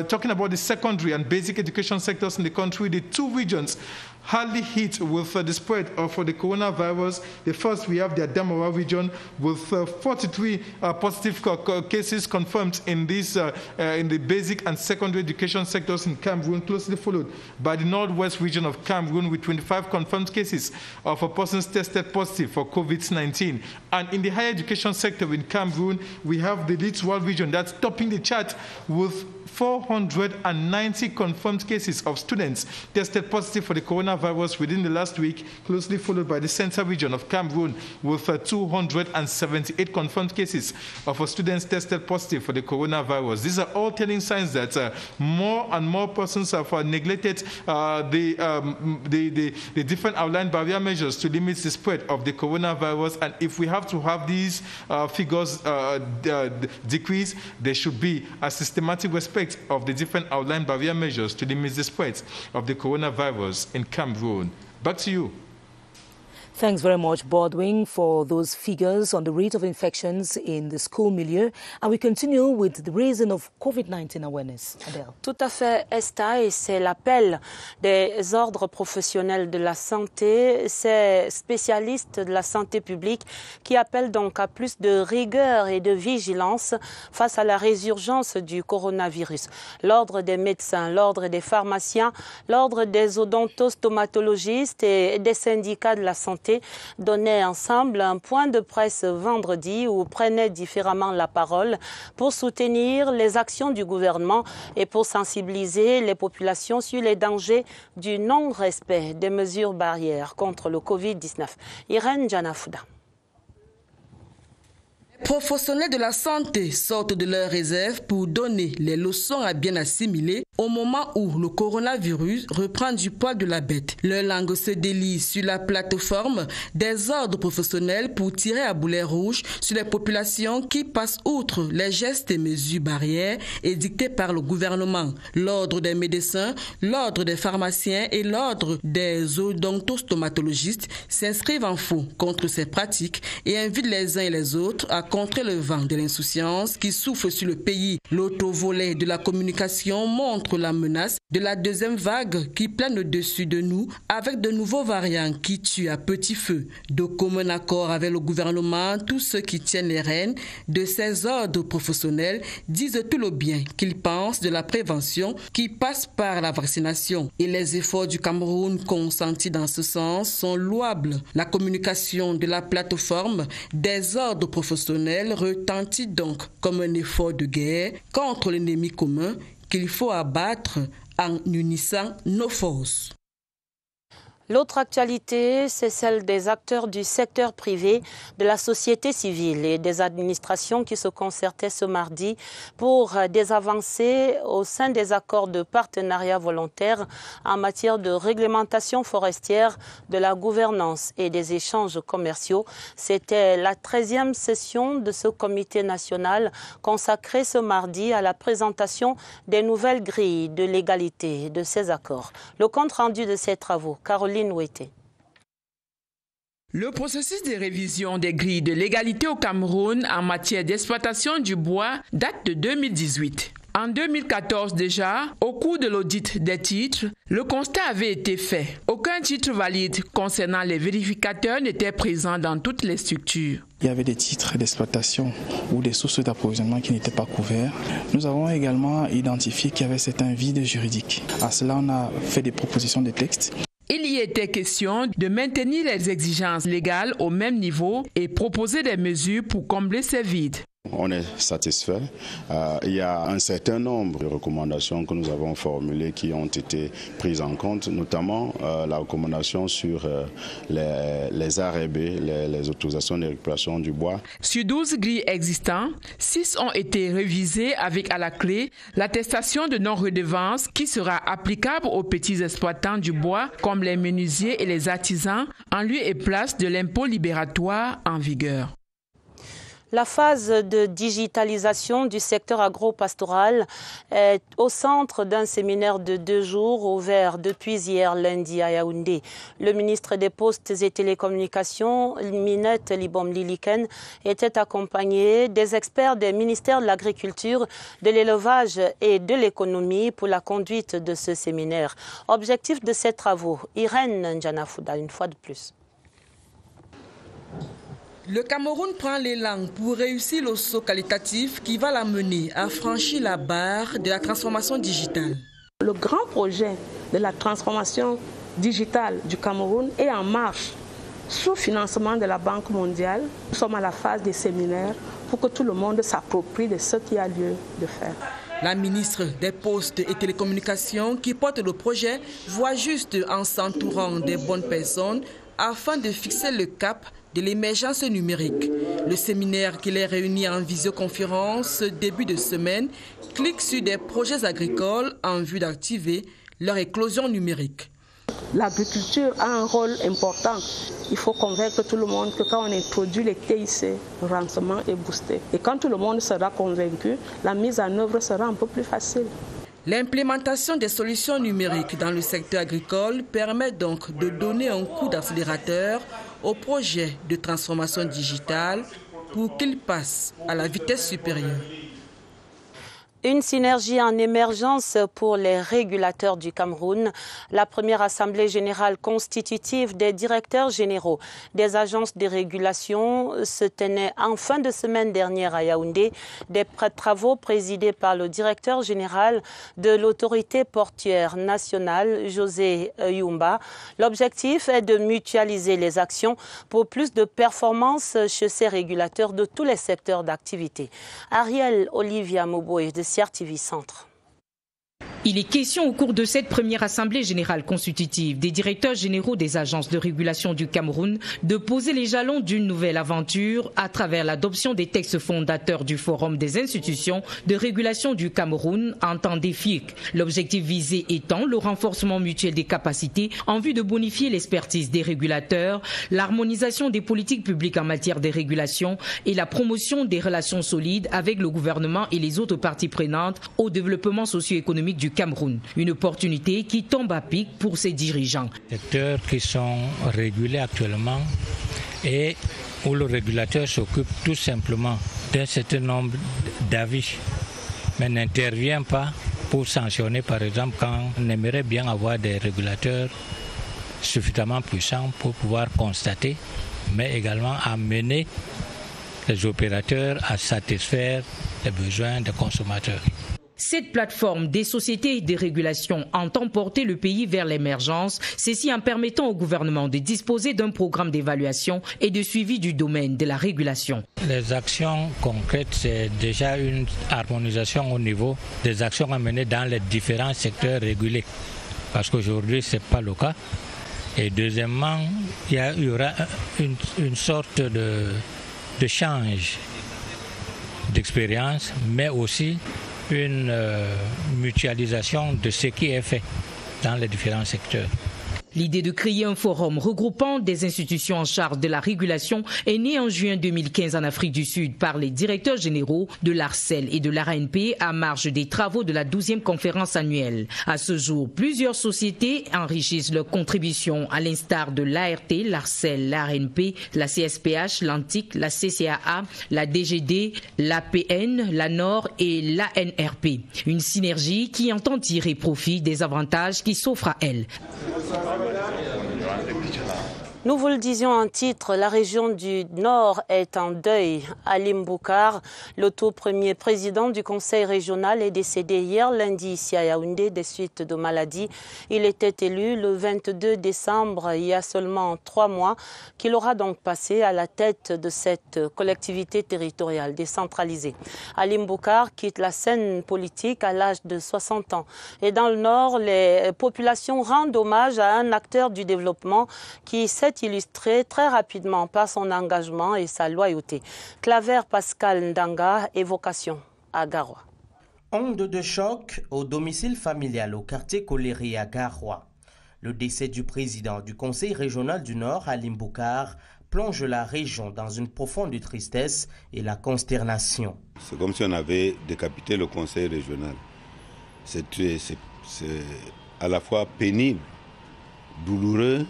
talking about the secondary and basic education sectors in the country, the two regions hardly hit with the spread of the coronavirus. The first, we have the Adamawa region with 43 positive cases confirmed in this in the basic and secondary education sectors in Cameroon, closely followed by the northwest region of Cameroon with 25 confirmed cases of persons tested positive for COVID-19. And in the higher education sector in Cameroon, we have the Littoral region that's topping the chart with 490 confirmed cases of students tested positive for the coronavirus within the last week, closely followed by the central region of Cameroon with 278 confirmed cases of students tested positive for the coronavirus. These are all telling signs that more and more persons have neglected the different outlined barrier measures to limit the spread of the coronavirus. And if we have to have these figures decrease, there should be a systematic respect of the different outlined barrier measures to limit the spread of the coronavirus in Cameroon. Back to you. Thanks very much, Baldwin, for those figures on the rate of infections in the school milieu. And we continue with the raising of COVID-19 awareness. Adele. Tout à fait, Esta, et c'est l'appel des ordres professionnels de la santé, ces spécialistes de la santé publique qui appellent donc à plus de rigueur et de vigilance face à la résurgence du coronavirus. L'ordre des médecins, l'ordre des pharmaciens, l'ordre des odontostomatologistes et des syndicats de la santé donnaient ensemble un point de presse vendredi où prenaient différemment la parole pour soutenir les actions du gouvernement et pour sensibiliser les populations sur les dangers du non-respect des mesures barrières contre le Covid-19. Irène Janafouda. Les professionnels de la santé sortent de leurs réserves pour donner les leçons à bien assimiler au moment où le coronavirus reprend du poil de la bête. Leur langue se délie sur la plateforme des ordres professionnels pour tirer à boulet rouge sur les populations qui passent outre les gestes et mesures barrières édictés par le gouvernement. L'ordre des médecins, l'ordre des pharmaciens et l'ordre des odontostomatologistes s'inscrivent en faux contre ces pratiques et invitent les uns et les autres à contrer le vent de l'insouciance qui souffle sur le pays. L'autre volet de la communication montre la menace de la deuxième vague qui plane au-dessus de nous avec de nouveaux variants qui tuent à petit feu. De commun accord avec le gouvernement, tous ceux qui tiennent les rênes de ces ordres professionnels disent tout le bien qu'ils pensent de la prévention qui passe par la vaccination. Et les efforts du Cameroun consentis dans ce sens sont louables. La communication de la plateforme des ordres professionnels retentit donc comme un effort de guerre contre l'ennemi commun qu'il faut abattre en unissant nos forces. L'autre actualité, c'est celle des acteurs du secteur privé, de la société civile et des administrations qui se concertaient ce mardi pour des avancées au sein des accords de partenariat volontaire en matière de réglementation forestière, de la gouvernance et des échanges commerciaux. C'était la 13e session de ce comité national consacré ce mardi à la présentation des nouvelles grilles de légalité de ces accords. Le compte rendu de ces travaux, Caroline Ouetté. Le processus de révision des grilles de légalité au Cameroun en matière d'exploitation du bois date de 2018. En 2014 déjà, au cours de l'audit des titres, le constat avait été fait. Aucun titre valide concernant les vérificateurs n'était présent dans toutes les structures. Il y avait des titres d'exploitation ou des sources d'approvisionnement qui n'étaient pas couverts. Nous avons également identifié qu'il y avait certains vides juridiques. À cela, on a fait des propositions de texte. Il y était question de maintenir les exigences légales au même niveau et proposer des mesures pour combler ces vides. On est satisfait. Il y a un certain nombre de recommandations que nous avons formulées qui ont été prises en compte, notamment la recommandation sur les ARB, les autorisations de récupération du bois. Sur 12 grilles existantes, 6 ont été révisées avec à la clé l'attestation de non-redevance qui sera applicable aux petits exploitants du bois comme les menuisiers et les artisans en lieu et place de l'impôt libératoire en vigueur. La phase de digitalisation du secteur agro-pastoral est au centre d'un séminaire de 2 jours ouvert depuis hier lundi à Yaoundé. Le ministre des Postes et Télécommunications, Minette Libom-Liliken, était accompagné des experts des ministères de l'Agriculture, de l'Élevage et de l'Économie pour la conduite de ce séminaire. Objectif de ces travaux, Irène Ndjanafouda, une fois de plus. Le Cameroun prend l'élan pour réussir le saut qualitatif qui va l'amener à franchir la barre de la transformation digitale. Le grand projet de la transformation digitale du Cameroun est en marche sous financement de la Banque mondiale. Nous sommes à la phase des séminaires pour que tout le monde s'approprie de ce qu'il y a lieu de faire. La ministre des Postes et Télécommunications qui porte le projet voit juste en s'entourant des bonnes personnes afin de fixer le cap de l'émergence numérique. Le séminaire qui les réunit en visioconférence début de semaine clique sur des projets agricoles en vue d'activer leur éclosion numérique. L'agriculture a un rôle important. Il faut convaincre tout le monde que quand on introduit les TIC, le rendement est boosté. Et quand tout le monde sera convaincu, la mise en œuvre sera un peu plus facile. L'implémentation des solutions numériques dans le secteur agricole permet donc de donner un coup d'accélérateur au projet de transformation digitale pour qu'il passe à la vitesse supérieure. Une synergie en émergence pour les régulateurs du Cameroun. La première assemblée générale constitutive des directeurs généraux des agences de régulation se tenait en fin de semaine dernière à Yaoundé. Des travaux présidés par le directeur général de l'autorité portuaire nationale, José Yumba. L'objectif est de mutualiser les actions pour plus de performances chez ces régulateurs de tous les secteurs d'activité. Ariel Olivia Moboy de CRTV Centre. Il est question au cours de cette première assemblée générale constitutive des directeurs généraux des agences de régulation du Cameroun de poser les jalons d'une nouvelle aventure à travers l'adoption des textes fondateurs du Forum des institutions de régulation du Cameroun en temps d'EFIC. L'objectif visé étant le renforcement mutuel des capacités en vue de bonifier l'expertise des régulateurs, l'harmonisation des politiques publiques en matière de régulation et la promotion des relations solides avec le gouvernement et les autres parties prenantes au développement socio-économique du Cameroun. Une opportunité qui tombe à pic pour ses dirigeants. Les secteurs qui sont régulés actuellement et où le régulateur s'occupe tout simplement d'un certain nombre d'avis, mais n'intervient pas pour sanctionner, par exemple, quand on aimerait bien avoir des régulateurs suffisamment puissants pour pouvoir constater, mais également amener les opérateurs à satisfaire les besoins des consommateurs. Cette plateforme des sociétés de régulation entend porter le pays vers l'émergence, ceci en permettant au gouvernement de disposer d'un programme d'évaluation et de suivi du domaine de la régulation. Les actions concrètes, c'est déjà une harmonisation au niveau des actions à mener dans les différents secteurs régulés, parce qu'aujourd'hui, ce n'est pas le cas. Et deuxièmement, il y aura une sorte de change d'expérience, mais aussi une mutualisation de ce qui est fait dans les différents secteurs. L'idée de créer un forum regroupant des institutions en charge de la régulation est née en juin 2015 en Afrique du Sud par les directeurs généraux de l'ARCEL et de l'ARNP à marge des travaux de la 12e conférence annuelle. À ce jour, plusieurs sociétés enrichissent leurs contributions à l'instar de l'ART, l'ARCEL, l'ARNP, la CSPH, l'ANTIC, la CCAA, la DGD, l'APN, la NOR et l'ANRP. Une synergie qui entend tirer profit des avantages qui s'offrent à elle. Nous vous le disions en titre, la région du Nord est en deuil. Halim Boucar, le tout premier président du conseil régional, est décédé hier lundi ici à Yaoundé des suites de maladie. Il était élu le 22 décembre, il y a seulement 3 mois, qu'il aura donc passé à la tête de cette collectivité territoriale décentralisée. Halim Boucar quitte la scène politique à l'âge de 60 ans. Et dans le Nord, les populations rendent hommage à un acteur du développement qui s'est illustré très rapidement par son engagement et sa loyauté. Claver Pascal Ndanga, évocation à Garoua. Onde de choc au domicile familial au quartier Coléré à Garoua. Le décès du président du conseil régional du Nord, Halim Boucar, plonge la région dans une profonde tristesse et la consternation. C'est comme si on avait décapité le conseil régional. C'est à la fois pénible, douloureux.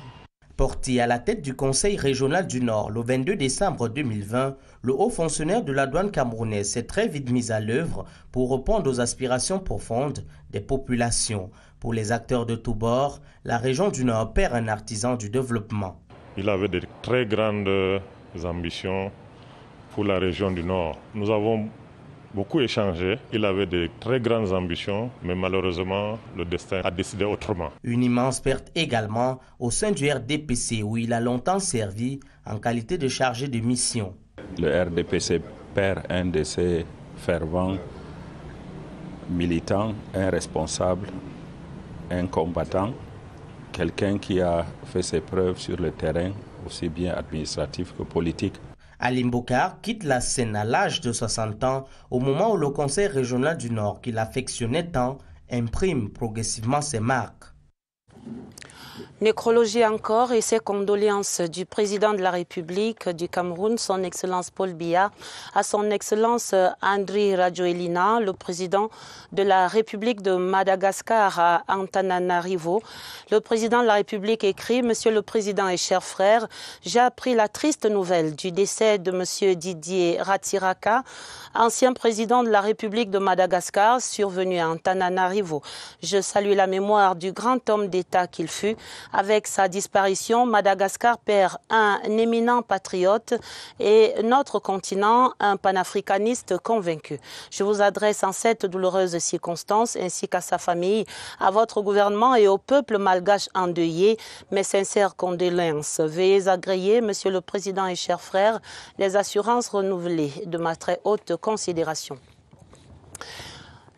Porté à la tête du Conseil régional du Nord le 22 décembre 2020, le haut fonctionnaire de la douane camerounaise s'est très vite mis à l'œuvre pour répondre aux aspirations profondes des populations. Pour les acteurs de tous bords, la région du Nord perd un artisan du développement. Il avait de très grandes ambitions pour la région du Nord. Nous avons beaucoup échangé. Il avait de très grandes ambitions, mais malheureusement, le destin a décidé autrement. Une immense perte également au sein du RDPC, où il a longtemps servi en qualité de chargé de mission. Le RDPC perd un de ses fervents militants, un responsable, un combattant, quelqu'un qui a fait ses preuves sur le terrain, aussi bien administratif que politique. Halim Boucar quitte la scène à l'âge de 60 ans au moment où le Conseil régional du Nord, qu'il affectionnait tant, imprime progressivement ses marques. Nécrologie encore et ses condoléances du président de la République du Cameroun, son Excellence Paul Biya, à son Excellence Andry Rajoelina, le président de la République de Madagascar à Antananarivo. Le président de la République écrit « Monsieur le Président et chers frères, j'ai appris la triste nouvelle du décès de Monsieur Didier Ratsiraka, ancien président de la République de Madagascar, survenu à Antananarivo. Je salue la mémoire du grand homme d'État qu'il fut. Avec sa disparition, Madagascar perd un éminent patriote et notre continent un panafricaniste convaincu. Je vous adresse en cette douloureuse circonstance, ainsi qu'à sa famille, à votre gouvernement et au peuple malgache endeuillé, mes sincères condoléances. Veuillez agréer, Monsieur le Président et chers frères, les assurances renouvelées de ma très haute considération.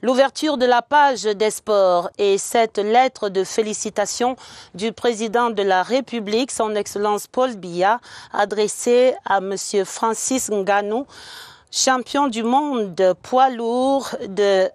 L'ouverture de la page des sports et cette lettre de félicitations du président de la République, son Excellence Paul Biya, adressée à M. Francis Ngannou, champion du monde de poids lourd de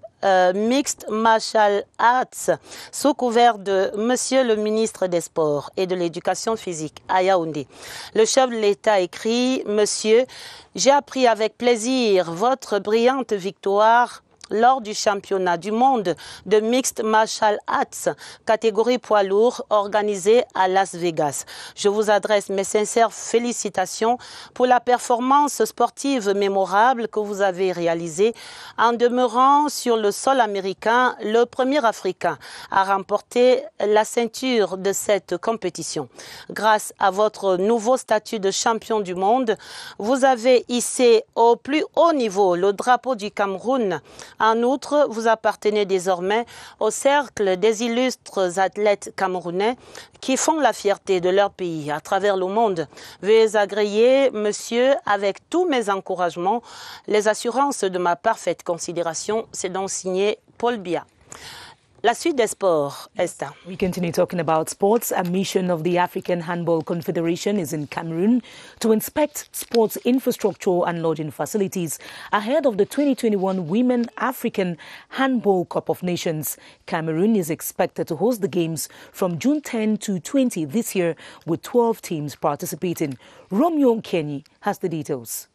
Mixed Martial Arts, sous couvert de Monsieur le ministre des Sports et de l'Éducation physique à Yaoundé. Le chef de l'État écrit « Monsieur, j'ai appris avec plaisir votre brillante victoire lors du championnat du monde de Mixed Martial Arts, catégorie poids lourd, organisé à Las Vegas. Je vous adresse mes sincères félicitations pour la performance sportive mémorable que vous avez réalisée en demeurant sur le sol américain le premier Africain à remporter la ceinture de cette compétition. Grâce à votre nouveau statut de champion du monde, vous avez hissé au plus haut niveau le drapeau du Cameroun. En outre, vous appartenez désormais au cercle des illustres athlètes camerounais qui font la fierté de leur pays à travers le monde. Veuillez agréer, monsieur, avec tous mes encouragements, les assurances de ma parfaite considération. C'est donc signé Paul Biya. La suite des sports, Esther. We continue talking about sports. A mission of the African Handball Confederation is in Cameroon to inspect sports infrastructure and lodging facilities ahead of the 2021 Women African Handball Cup of Nations. Cameroon is expected to host the games from June 10 to 20 this year, with 12 teams participating. Romeo Kenny has the details.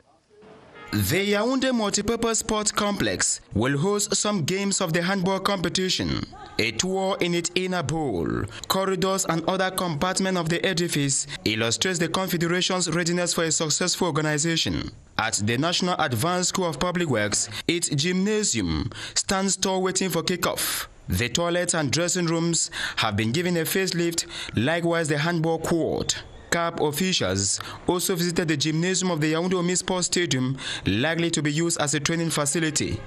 The Yaoundé Multipurpose Sports Complex will host some games of the handball competition. A tour in its inner bowl, corridors and other compartments of the edifice illustrates the Confederation's readiness for a successful organization. At the National Advanced School of Public Works, its gymnasium stands tall waiting for kickoff. The toilets and dressing rooms have been given a facelift, likewise the handball court. CAP officials also visited the gymnasium of the Yaoundé Omi Sports Stadium, likely to be used as a training facility.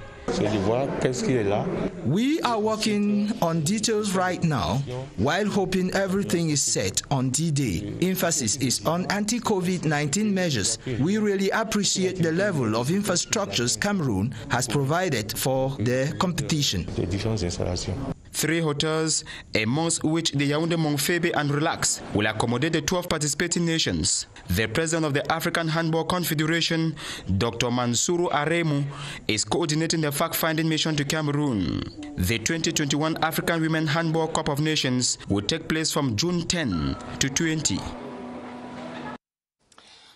We are working on details right now, while hoping everything is set on D-Day. Emphasis is on anti-COVID-19 measures. We really appreciate the level of infrastructures Cameroon has provided for the competition. 3 hotels, amongst which the Yaoundé Montfebe and Relax, will accommodate the 12 participating nations. The president of the African Handball Confederation, Dr. Mansourou Aremu, is coordinating the fact-finding mission to Cameroon. The 2021 African Women Handball Cup of Nations will take place from June 10 to 20.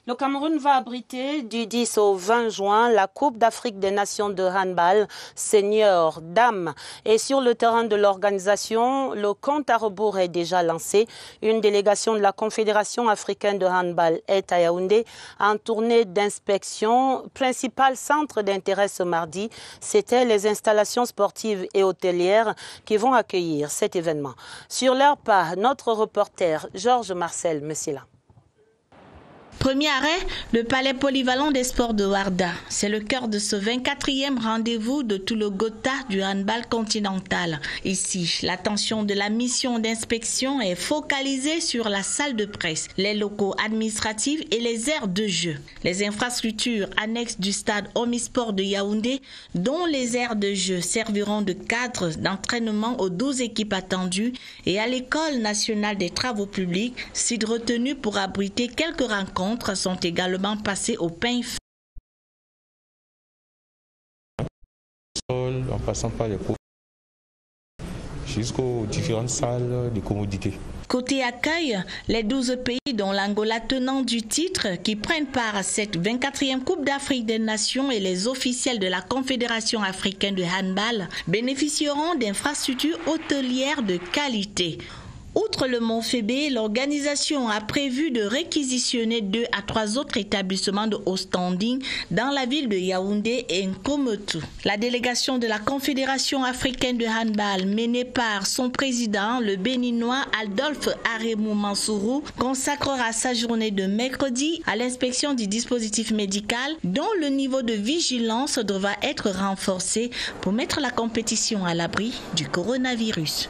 Le Cameroun va abriter du 10 au 20 juin la Coupe d'Afrique des Nations de handball senior dames. Et sur le terrain de l'organisation, le compte à rebours est déjà lancé. Une délégation de la Confédération africaine de handball est à Yaoundé en tournée d'inspection. Principal centre d'intérêt ce mardi, c'était les installations sportives et hôtelières qui vont accueillir cet événement. Sur leur pas, notre reporter Georges Marcel Messila. Premier arrêt, le palais polyvalent des sports de Ouarda. C'est le cœur de ce 24e rendez-vous de tout le Gotha du handball continental. Ici, l'attention de la mission d'inspection est focalisée sur la salle de presse, les locaux administratifs et les aires de jeu. Les infrastructures annexes du stade Omisport de Yaoundé, dont les aires de jeu serviront de cadre d'entraînement aux 12 équipes attendues, et à l'École nationale des travaux publics, site retenu pour abriter quelques rencontres, sont également passés au peigne fin. En passant par les cours jusqu'aux différentes salles de commodité. Côté accueil, les 12 pays dont l'Angola tenant du titre qui prennent part à cette 24e Coupe d'Afrique des Nations et les officiels de la Confédération africaine de handball bénéficieront d'infrastructures hôtelières de qualité. Outre le Montfebe, l'organisation a prévu de réquisitionner 2 à 3 autres établissements de haut standing dans la ville de Yaoundé et Nkomotou. La délégation de la Confédération africaine de handball, menée par son président, le béninois Adolphe Aremu Mansourou, consacrera sa journée de mercredi à l'inspection du dispositif médical, dont le niveau de vigilance devra être renforcé pour mettre la compétition à l'abri du coronavirus.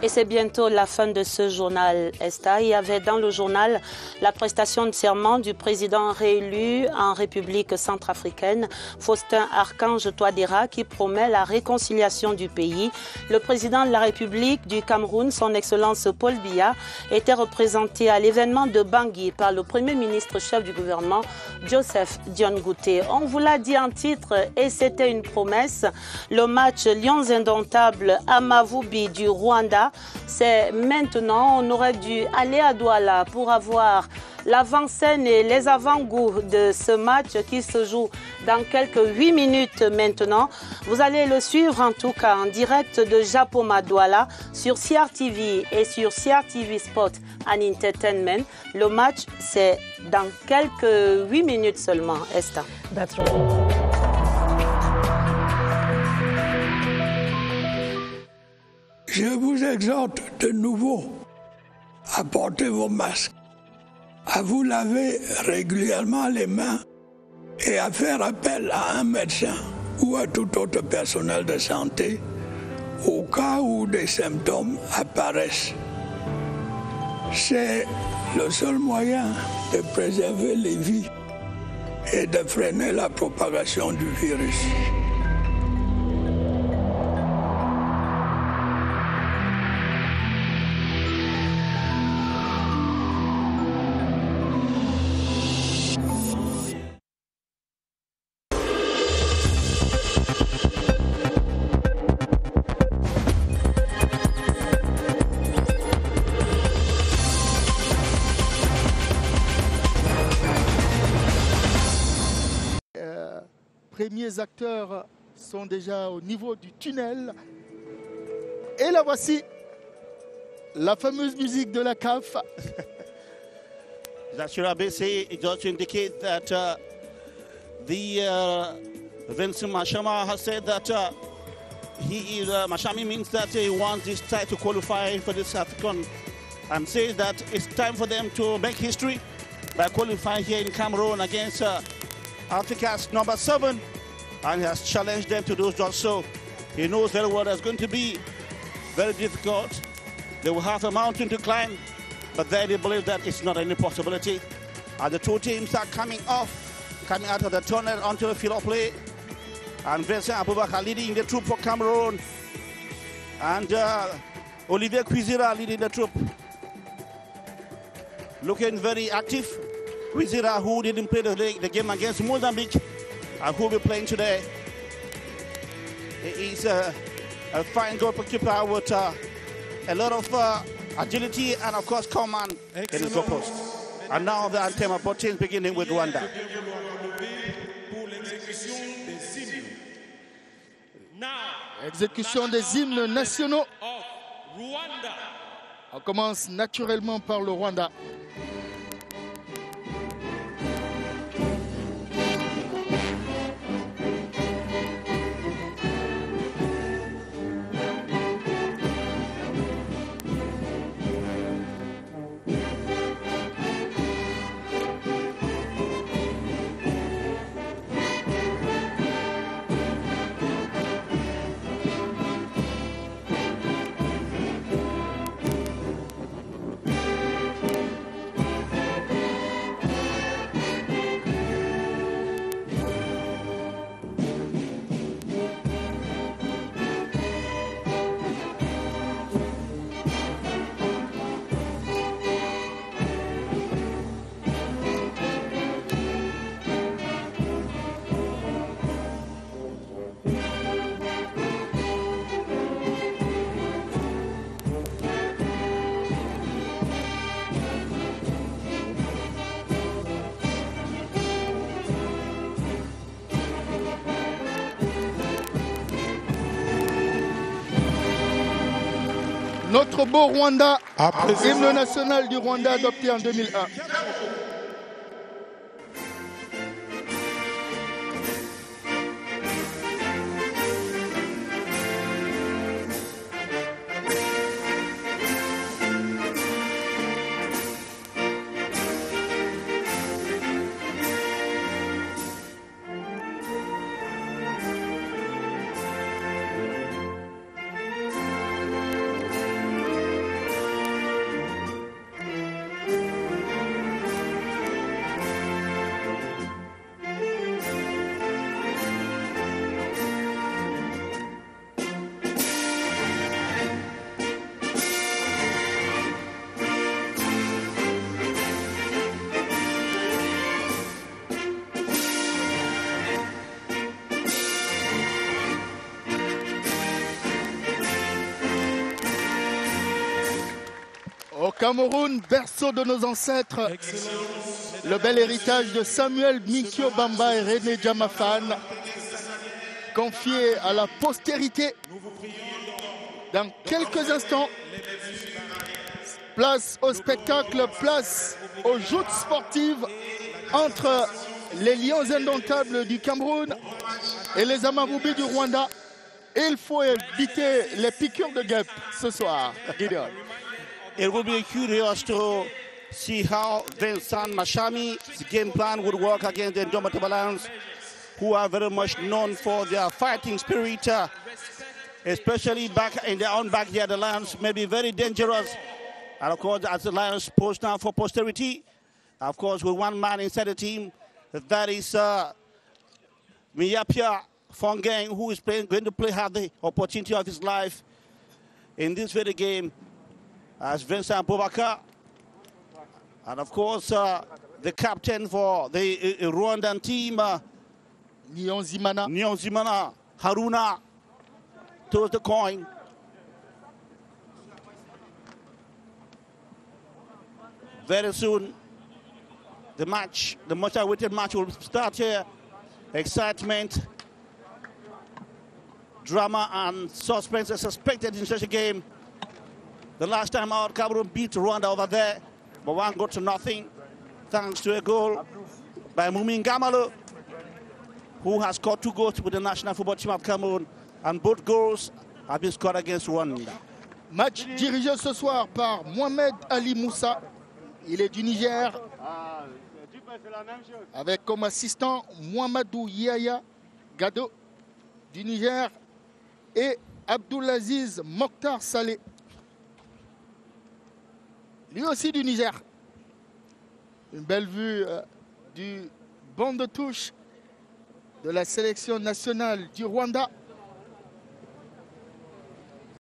Et c'est bientôt la fin de ce journal, Esther. Il y avait dans le journal la prestation de serment du président réélu en République centrafricaine, Faustin Archange Touadéra, qui promet la réconciliation du pays. Le président de la République du Cameroun, son Excellence Paul Biya, était représenté à l'événement de Bangui par le Premier ministre chef du gouvernement, Joseph Dione Ngouté. On vous l'a dit en titre et c'était une promesse. Le match Lions indomptables Amavubi du Rwanda, c'est maintenant. On aurait dû aller à Douala pour avoir l'avant-scène et les avant-goûts de ce match qui se joue dans quelques 8 minutes maintenant. Vous allez le suivre en tout cas en direct de Japoma Douala sur CRTV et sur CRTV Sport and Entertainment. Le match, c'est dans quelques 8 minutes seulement, Esther. That's right. Je vous exhorte de nouveau à porter vos masques, à vous laver régulièrement les mains et à faire appel à un médecin ou à tout autre personnel de santé au cas où des symptômes apparaissent. C'est le seul moyen de préserver les vies et de freiner la propagation du virus. premiers acteurs sont déjà au niveau du tunnel. Et la voici, la fameuse musique de la CAF. Zachirabese, it just indicates that Vincent Mashama has said that Mashami means that he wants this tie to qualify for this AFCON, and says that it's time for them to make history by qualifying here in Cameroon against Africa's number 7, and he has challenged them to do just so. He knows very well that's going to be very difficult. They will have a mountain to climb, but then they believe that it's not any possibility. And the two teams are coming out of the tunnel onto the field of play. And Vincent Aboubakar leading the troop for Cameroon. And Olivier Kwizera leading the troop. Looking very active. Kwizera, who didn't play the game against Mozambique, and who will be playing today. He is a fine goalkeeper with a lot of agility and, of course, command in his post. And now the anthem of both teams beginning with Rwanda. Exécution des hymnes nationaux. On commence naturellement par le Rwanda. Notre beau Rwanda, hymne national du Rwanda adopté en 2001. Au Cameroun, berceau de nos ancêtres, le bel héritage de Samuel Mikio Bamba et René Djamafane, confié à la postérité. Dans quelques instants, place au spectacle, place aux joutes sportives entre les Lions indomptables du Cameroun et les Amavubi du Rwanda. Il faut éviter les piqûres de guêpes ce soir. Gideon. It will be curious to see how Vincent Mashami's game plan would work against the Indomitable Lions, who are very much known for their fighting spirit, especially back in their own backyard. The Lions may be very dangerous. And of course, as the Lions post now for posterity, of course, with one man inside the team, that is Miyapia Fongang, who is going to have the opportunity of his life in this very game, as Vincent Aboubakar, and of course the captain for the Rwandan team, Niyonzimana Haruna, towards the coin. Very soon, the much awaited match will start here excitement, drama and suspense is suspected in such a game. The last time out, Cameroon beat Rwanda over there, but 1-0, thanks to a goal by Mumin Gamalo, who has scored 2 goals with the national football team of Cameroon, and both goals have been scored against Rwanda. Match dirigé ce soir par Mohamed Ali Moussa. Il est du Niger, avec comme assistant Mohamedou Yaya Gado du Niger et Abdulaziz Mokhtar Saleh, lui aussi du Niger. Une belle vue du banc de touche de la sélection nationale du Rwanda.